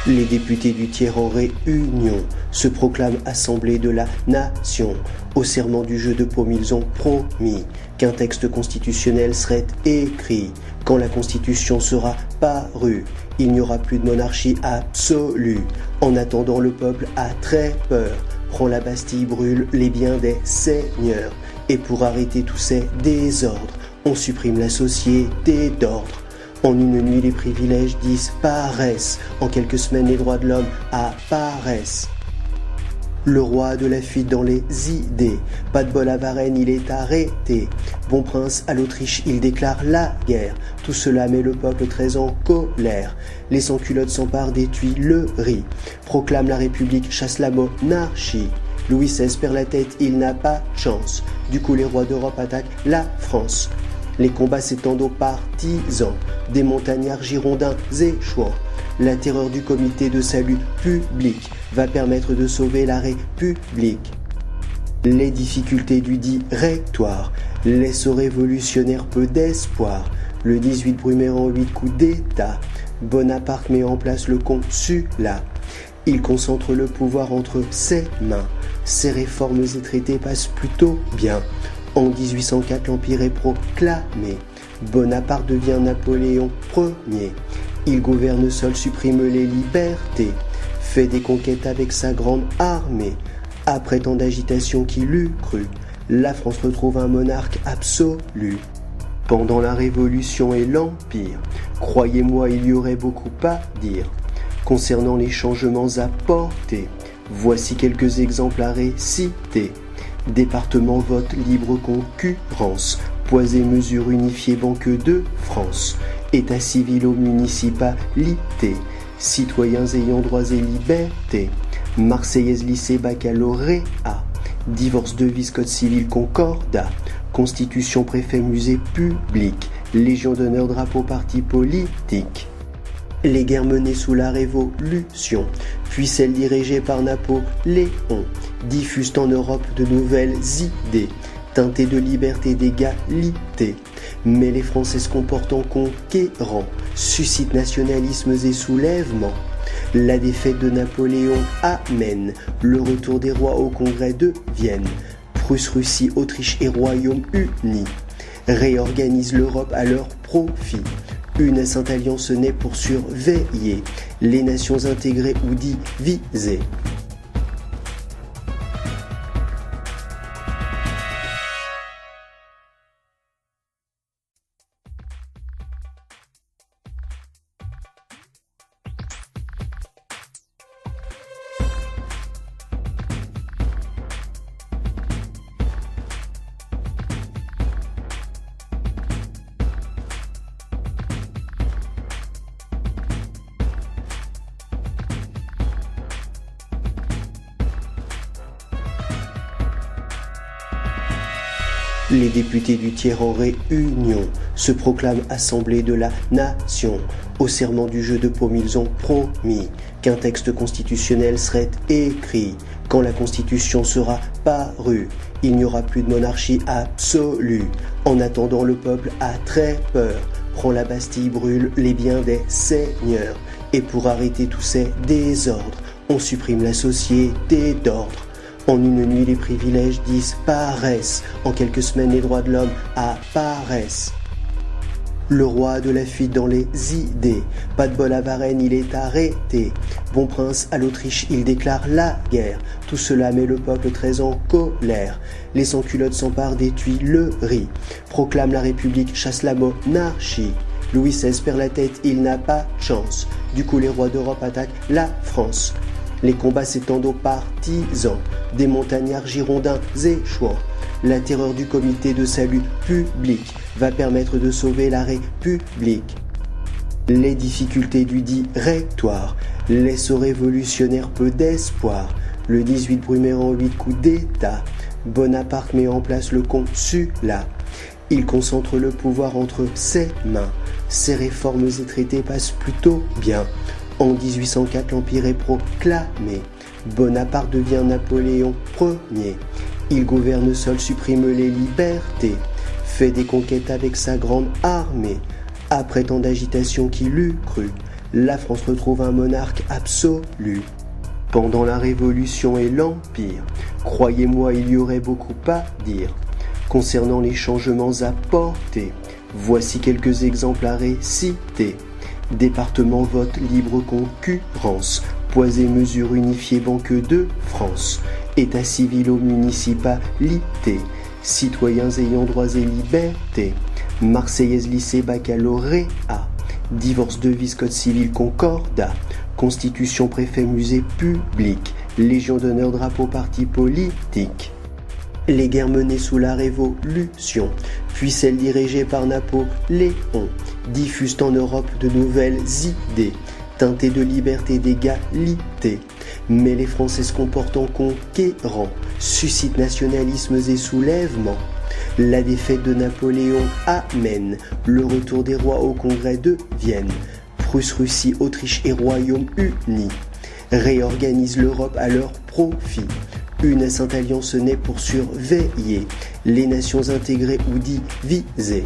Les députés du tiers en réunion se proclament Assemblée de la Nation. Au serment du jeu de paume, ils ont promis qu'un texte constitutionnel serait écrit. Quand la Constitution sera parue, il n'y aura plus de monarchie absolue. En attendant, le peuple a très peur. Prend la Bastille, brûle les biens des seigneurs. Et pour arrêter tous ces désordres, on supprime la société d'ordre. En une nuit, les privilèges disparaissent. En quelques semaines, les droits de l'homme apparaissent. Le roi de la fuite dans les idées. Pas de bol à Varennes, il est arrêté. Bon prince à l'Autriche, il déclare la guerre. Tout cela met le peuple très en colère. Les sans-culottes s'emparent des Tuileries. Proclame la République, chasse la monarchie. Louis XVI perd la tête, il n'a pas chance. Du coup, les rois d'Europe attaquent la France. Les combats s'étendent aux partisans, des montagnards girondins échouant. La terreur du comité de salut public va permettre de sauver la République. Les difficultés du directoire laissent aux révolutionnaires peu d'espoir. Le 18 Brumaire en 8 coups d'État, Bonaparte met en place le consulat. Il concentre le pouvoir entre ses mains. Ses réformes et traités passent plutôt bien. En 1804, l'Empire est proclamé. Bonaparte devient Napoléon Ier. Il gouverne seul, supprime les libertés, fait des conquêtes avec sa grande armée. Après tant d'agitation qui l'eût cru, la France retrouve un monarque absolu. Pendant la Révolution et l'Empire, croyez-moi, il y aurait beaucoup à dire. Concernant les changements apportés, voici quelques exemples à réciter. Département, vote, libre concurrence, poids et mesures unifiées, Banque de France, état civil aux municipalités, citoyens ayant droits et libertés, Marseillaise, lycée, baccalauréat, divorce, devise, code civil, concordat, constitution, préfet, musée public, légion d'honneur, drapeau, parti politique. Les guerres menées sous la Révolution, puis celles dirigées par Napoléon, diffusent en Europe de nouvelles idées, teintées de liberté et d'égalité. Mais les Français se comportent en conquérants, suscitent nationalismes et soulèvements. La défaite de Napoléon amène le retour des rois au congrès de Vienne. Prusse, Russie, Autriche et Royaume-Uni réorganisent l'Europe à leur profit. Une sainte alliance naît pour surveiller les nations intégrées ou divisées. Les députés du tiers en réunion se proclament Assemblée de la Nation. Au serment du jeu de paume, ils ont promis qu'un texte constitutionnel serait écrit. Quand la Constitution sera parue, il n'y aura plus de monarchie absolue. En attendant, le peuple a très peur. Prend la Bastille, brûle les biens des seigneurs. Et pour arrêter tous ces désordres, on supprime la société d'ordre. En une nuit, les privilèges disparaissent. En quelques semaines, les droits de l'homme apparaissent. Le roi de la fuite dans les idées. Pas de bol à Varennes, il est arrêté. Bon prince à l'Autriche, il déclare la guerre. Tout cela met le peuple très en colère. Les sans-culottes s'emparent des Tuileries. Proclame la République, chasse la monarchie. Louis XVI perd la tête, il n'a pas chance. Du coup, les rois d'Europe attaquent la France. Les combats s'étendent aux partisans, des montagnards girondins échouant. La terreur du comité de salut public va permettre de sauver la République. Les difficultés du directoire laissent aux révolutionnaires peu d'espoir. Le 18 Brumaire en 8 coups d'État, Bonaparte met en place le consulat. Il concentre le pouvoir entre ses mains. Ses réformes et traités passent plutôt bien. En 1804, l'Empire est proclamé. Bonaparte devient Napoléon Ier. Il gouverne seul, supprime les libertés, fait des conquêtes avec sa grande armée. Après tant d'agitation qui l'eût cru, la France retrouve un monarque absolu. Pendant la Révolution et l'Empire, croyez-moi, il y aurait beaucoup à dire. Concernant les changements apportés, voici quelques exemples à réciter. Département vote libre concurrence, poids et mesures unifiées Banque de France, état civil aux municipalités, citoyens ayant droits et libertés, Marseillaise lycée baccalauréat, divorce devise code civil concordat, constitution préfet musée public, légion d'honneur drapeau parti politique. Les guerres menées sous la Révolution, puis celles dirigées par Napoléon, diffusent en Europe de nouvelles idées, teintées de liberté et d'égalité. Mais les Français se comportent en conquérants, suscitent nationalismes et soulèvements. La défaite de Napoléon amène le retour des rois au congrès de Vienne. Prusse, Russie, Autriche et Royaume-Uni réorganisent l'Europe à leur profit. Une sainte alliance naît pour surveiller les nations intégrées ou divisées.